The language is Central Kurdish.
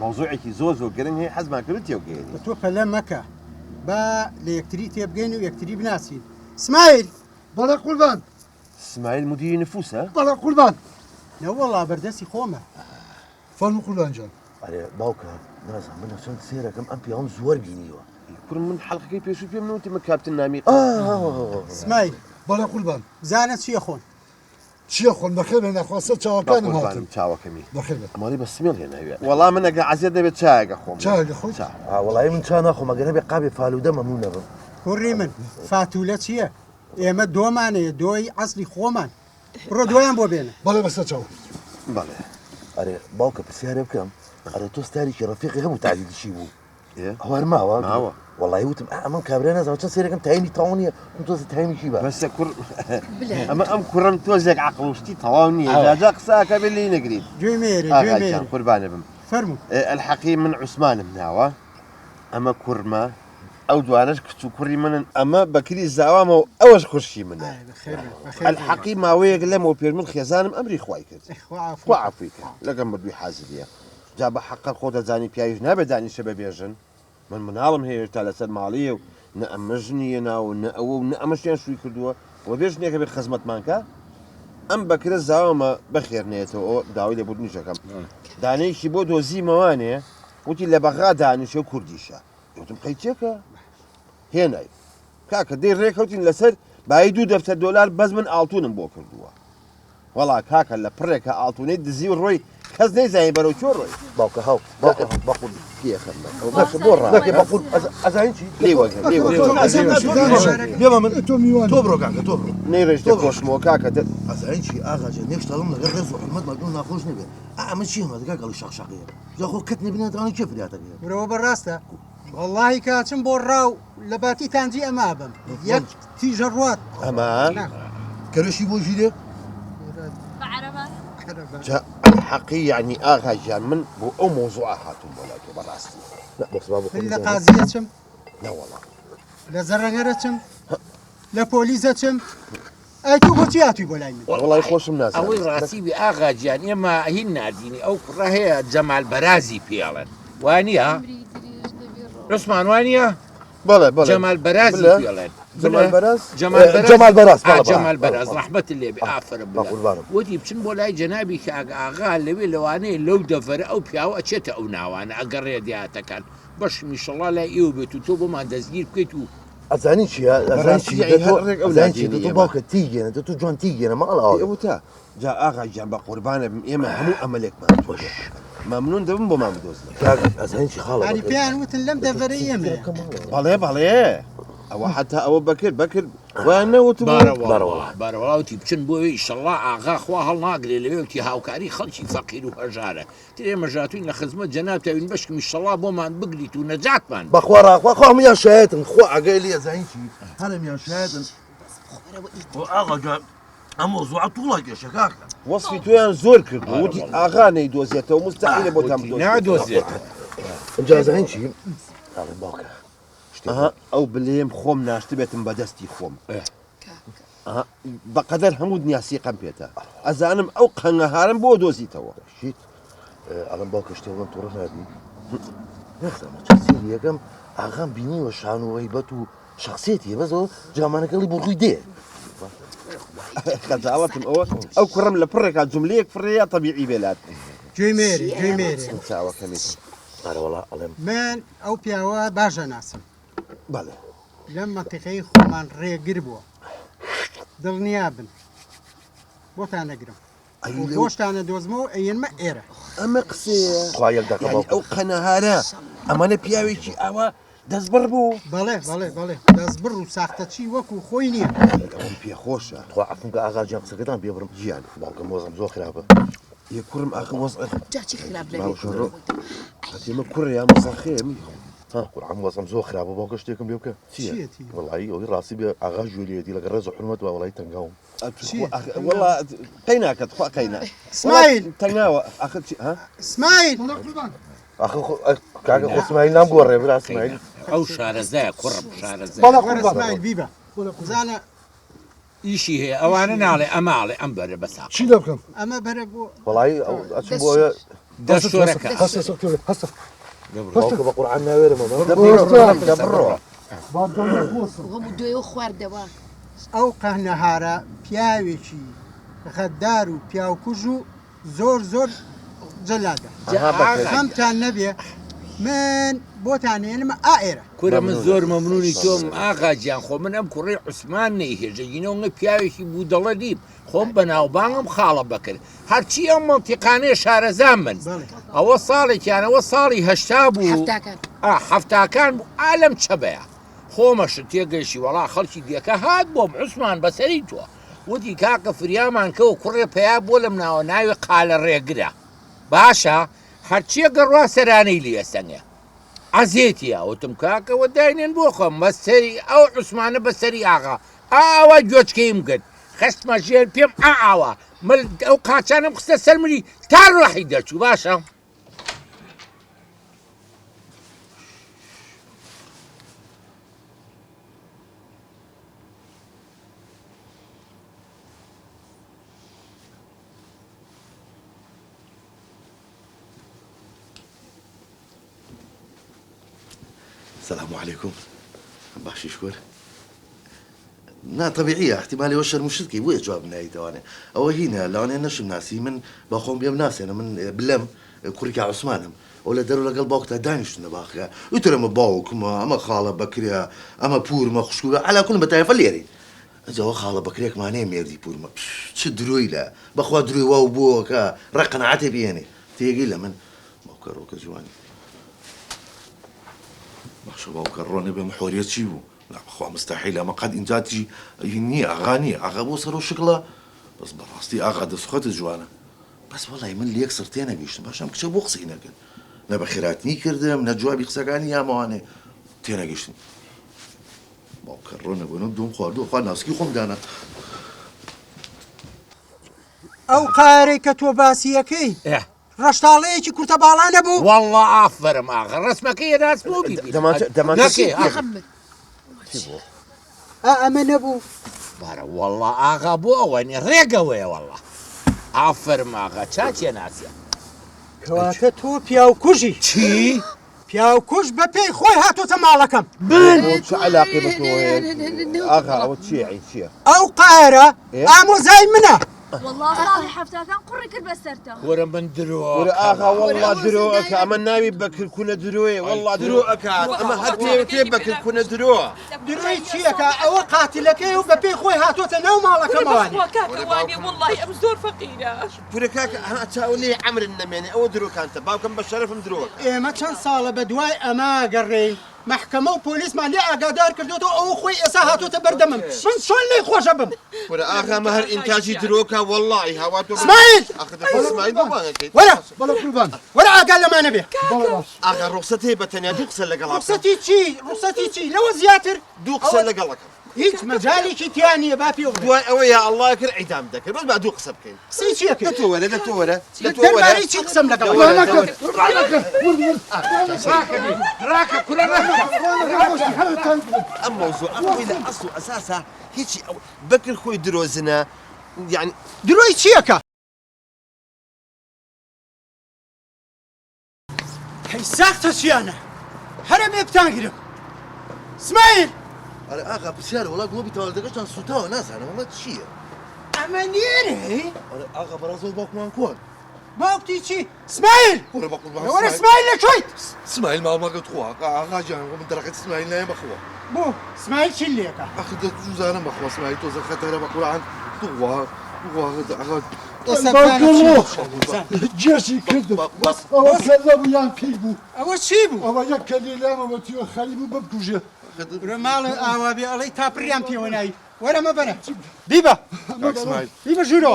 موضوعك زوزو قرن هي حزم كلتي وقيني تو فلان مكة با ليكتري تيبقيني ويكتري بناسين اسماعيل بلا قربان اسماعيل مدير نفوسه بلا قربان لا والله بردسي خومه فالمو قربان جان على باوكا نازم من عشان تسيرك كم أمبي هم زوار بينيوا كل من حلقة كيف يشوف يمنو انت مكابت النامي اسماعيل بلا قربان زانت شي اخون شي اخوان بخير انا خواسته تشاوكان ماتن تشاوى كمي بخير مالي بس ميل هنا والله من عزيز نبي تشاق اخو تشاق اخوي والله من كان أخو ما قرب قابي فالوده ممنون به كوري من فاتولت هي اما دومانه دوي اصلي خومان برو دويان بو بينا بلا بس تشاو بله على باوكا بسيارة بكم على توستاري رفيقي هم تعديل شيبو ايه هو أرماوا ما هو والله يوتم أمام كابرينا زوجة تسيرك كم تعيني طاونية كنت تهيني شيبا بس كر اما ام كرم توزق عقل وشتي طواوني جاجاق ساكا باللي نقريد جوي ميري قربان بم فرمو الحقيم من عثمان مناوة اما كرمه او دوانش كتو كوري من اما بكري الزعوام اوش خشي منه بخير الحقيم ما ويقلم وبير من خيزانم امري خوايك اخوا وعفوك لكن بدو حازريه جاب حق الخوضة زاني بيايش نابداني شباب يجن من منعلم هي تلاسد مالية ونأمجني أنا ونأمشين شوي كردوه وبيجني كبير خدمة مانكا أم بكر الزعامة بخير نيته أو داوي لبودني شكم داني شبود وزي مواني وتي اللي بغا داني شو كرديشة يوتم قيتك هنا كاك دير ريك وتي لسر بايدو دفتر دولار بس من ألتون بو كردوه والله كاك اللي بريك ألتوني دزي الروي خزني زي برو شو الروي باوكا هاو باوكا بقول كي خدمة بس بورا لكن بقول أزعين شيء ليه وجه يلا من توم يوان توبرو كاكا توبرو نيرش تكوش مو كاكا أزعين شيء أغا جا نفس طالما غير رزق حلمت ما قلنا ناخوش نبي أعمل شيء ما دقاق على الشقشقية يا أخو كتني بنات أنا كيف رياتك برو براسته والله كاتم بوراو لباتي تانجي امابم يك تيجروات أما كرشي بوجي جاء الحقي يعني آغا جان من بو أو موضوع هاتم ولا براستي لا بس بابا لا قاضيتم لا والله لا زرنگرتم لا بوليزتم اي تو بوتياتي بولاي من والله يخوش الناس ئەوەی ڕاستی بی ئاغاجیان ئێمە هین نردینی ئەو کوڕە هەیە جەمال بەرازی پێڵێن وانە عوسمان وانە بلا بلا جەمال بەرازی بلا. پێڵێن جمال براس جمال براس جەمال بەراز ڕەحمەت لێبێ ئافرە قوربانم. وتی بچن بۆ لای جەنابی ئاغا لەوێ لەوانەیە لەو دەڤەرە ئەو پیاوە ئەچێتە ئەو ناوانە ئەگەڕێ دیاتەکان بەش میشەڵا لای ئێوە بێت و تۆ بۆمان دەستگیر بکەیت و أزعين شيء أزعين شيء يعني هرق أزعين أولادي شيء يعني تو باوكا تيجي أنا تو جوان تيجي أنا ما إيه ألاقي أبو تا جاء آغا جان بقربانة بإيما همو أملك ما توش ممنون دبن بو ما مدوزنا أزعين شيء خالص يعني بيان وتن لم دفريه ما بلا بلا أو حتى أو بكر وأنا وتبو بارەوەڵا وتی بچن بۆەوەی ئیشەڵا ئاغا خوا هەڵناگرێ لەوێتی هاوکاری خەڵکی فەقیر و هەژارە تێمە ژاتوین لە خزمەت جەنابتەوین بەشکی ئیشەڵا بۆمان بگریت و نەجاتمان بخوارا خوا ميا شاهد خوا عقالي أزعين شيء هذا ميا شاهد وأغا جا موضوع طولك يا شكاك وصفي تويان زور كردو وتي آغا نيدوزيته ومستحيل بو تام دوزيته نادۆزێت جا أزعين شيء هذا باوكا أها أو بالليم خوم ناشتبتم بدستي خوم أها بقدر همود نياسي قمبيتا أزانم أو قنهارم بو دوزيتوا شيت ألم باوكا اشتغلنا طورنا هذه نفسه ما تصير يا كم أغام بيني وشان وهيبته شخصيتي بس هو جامانا قال لي بغيدي خزعوتم أو كرم لبرك الجملية فرية طبيعي بلاد جوي ميري نساوى كميت أنا والله ألم من او بياوا باجا ناسم بله لما تخي خومان ري قربوا دڵنیابن بۆتان نەگرم دۆشتانە دۆزمەوە ئەیەنمە ئێرە أما قصي خوا يقدر يعني أو قنهارا أما أنا بياويشي أوا دزبر بو بەڵێ دەستبڕ و ساختەچی وەکو خۆی نییە أو بيا خوشة خوا عفونك أغا جام سكتان بيبرم جيان باوكا موزم زو خرابة يكرم أخي وصل جاتي خراب ما لك شرو هاتي ما كر يا مصاخيم ها قول عم وصم زو خرابة باوكا اشتيكم بيوكا چیەتی والله يوي راسي بي أغا جولي دي لك الرزو حلمت والله تنقاوم والله قيناك تخوا قينا اسماعيل تناوى أخذ ها اسماعيل أخو كاكا خو اسماعيل نام قوري بلا اسماعيل ئەو شارەزایە کوڕم شارەزای وەرە اسماعیل بیبە زانە ئیشی هەیە ئەوانە ناڵێ ئەماڵێ ئەم بەرە بەساق شي دبكم ئەمە بەرە بۆ والله أشوف بويا دەستۆرەکە هەستە باوکە بە قورعان ناوێرە مەمە بڕۆ هەموو دوێ خواردەوە ئەو قەهنەهارە پیاوێکی خەددار و پیاوکوژ و زۆر جەلادە خەمتان نەبێ من بۆتانێنمە ئائێرە کورە من زۆر مەمنونی تۆم ئاغاجیان خۆ من ئەم کوڕی عوسمان نەیهێژەگینەوە پیاوێکی بوو دەڵە دیم خۆم بە ناوبانگم خاڵە بکرد هەرچی ئەم مەڵتیقانەیە شارەزان من ئەوە ساڵێکیانەوە ساڵی هەشتا بوو هەفتاکان بوو ئالەم چەبەیە خۆمەشت تێگەشی وەڵا خەڵکی دیەکە هات بۆم عوسمان بەسەری تۆ وتی کاکە فریامان کەوە کوڕێ پیا بۆ لەم ناوە ناوی قالە ڕێگرە باشە هەرچیە گەڕوا سەرانەی لێسەنگە عزیێتیە وتم کاکەوە داینێن بۆ خۆم بەسەری ئەو عوسمانە بەسەری ئاغا ئاوا گوێچکەیم کرد خستمە ژێر پێم ئاوا ئەو قاچانم خستە سەرمری تا ڕەحی دەرچوو باشە السلام عليكم باشي شكون نا طبيعية احتمالي وش المشركي ويا جواب نهاية تواني أو هنا لو أنا نشم ناسي من بخون بيم ناسي أنا من بلم كوريكا عثمانم ولا داروا لقلب وقتها دانش نباخها يترى ما باوك ما خالة بكريا أما بور ما خشوع على كل ما تعرف الليري جوا خالة بكريك ما نيم يردي بور ما شدروي لا بخوا دروي واو بوكا رقنا عتبي يعني تيجي له من ما كروك جواني شباب كروني بمحورية شيبو لا أخوة مستحيل أما قد إنجاتي يني أغاني أغابو صاروا شكله بس براستي أغاد سخط الجوانا بس والله من اللي يكسر تينا قيشن باش أم كشبو قصينا كن نبا خيراتني كردم نجوابي خساقاني يا مواني تينا قيشن باو كروني بنبدو مخواردو أخوة ناسكي خم دانا ئەو قارەی کە تۆ باسیەکەی ڕەشتاڵەیەکی کورتە باڵا نەبوو والله ئافرم ئاغا ڕسمەکەی ڕاست بۆ ئەمە نەبوو بارە والله ئاغا بۆ ئەوەنی ڕێگەوەیە والله ئافرم ئاغا چاچیە ناسیە کەواتە تۆ پیاوکوژی چی؟ پیاوکوژ بە پێی خۆی هاتۆتە ماڵەکەم چ علاقی بە تۆ ئاغا ئەوە چیە ئەو قارە ئامۆزای منە والله صاحي حفتاكان قري كل بسرته وەرە من درۆ وەرە ئاغا والله درۆەکە ئەمە ناوی بەکرکوونە درۆیە والله درۆەکە ئەمە هەر پێ بەکرکوونە درۆ دروی چیەکە ئەوە قاتیلەکەی و بە پێی خۆی هاتۆتە ناو ماڵەکەمەوانی كاكواني والله ام زور فقيره پورە کاکە چاولی عەمرن نەمێنێ ئەوە درۆکانتە باوکەم بە شەرەفم درۆ ئێمە چەند ساڵە بە دوای ئەمە گەڕێین محکەمە و پۆلیسمان لێ ئاگادار کردوەوە ئەو خۆی ئێستا هاتۆتە بەردەمم من چۆن لێی خۆشە بم وەرە ئاغا مە هەر ئینتاجی درۆکە والله هاوا تۆ اسماعیل اسماعیل بابانەکەیت وەرە بەڵە قوربان وەرە ئاگا لەمانە بێ ئاغا ڕوخسەت هەیە بە تەنیا دوو قسە لەگەڵ ڕوخسەتی چی لەوە زیاتر دوو قسە لەگەڵەکەم هیچ مەجاالێکی تیانە با پێ دوای ئەوە یا الله کرد ئەیدام دەکرد بەس با دوو قسە بکەین قسەی چیە کرد لە تۆ وەرە لە تۆ وەرە لە تۆ دەربارەی چی قسەم لەگەڵ ئەم مەوزوع ئەوەی لە ئەسڵ و ئەساسا هیچی بەکر خۆی درۆزنە یعنی درۆی چیەکە هەی ساختە چیانە هەرە مێ بتانگرم اسماعیل أنا أغا بسيارة والله قلوبي توالدقش عن سوتاوة ناس أنا والله تشيه ئەمە نێرێ أنا أغا برازو باك مان كون باوکتی چی اسماعیل ولا بقول وەرە اسماعیل لەکوێیت اسماعيل ما قلت خوا أغا جان ومن درجة اسماعيل لا بخوا بۆ اسماعیل چی لێکە أخذ جوز أنا بخوا اسماعيل توزع خطر بقول عن توا أغا جێشی کردم ئەوە کەلە بوویان پێی بوو ئەوە چی بوو ئەوە یەک کەلیلامەوە تیوە خەلی بوو ببکوژێ برە ماڵە ئاوا بێ ئەڵەی تاپڕیان پێوە ناوی وەرە مەبەرە بیبە اسماعيل بیبە ژورۆ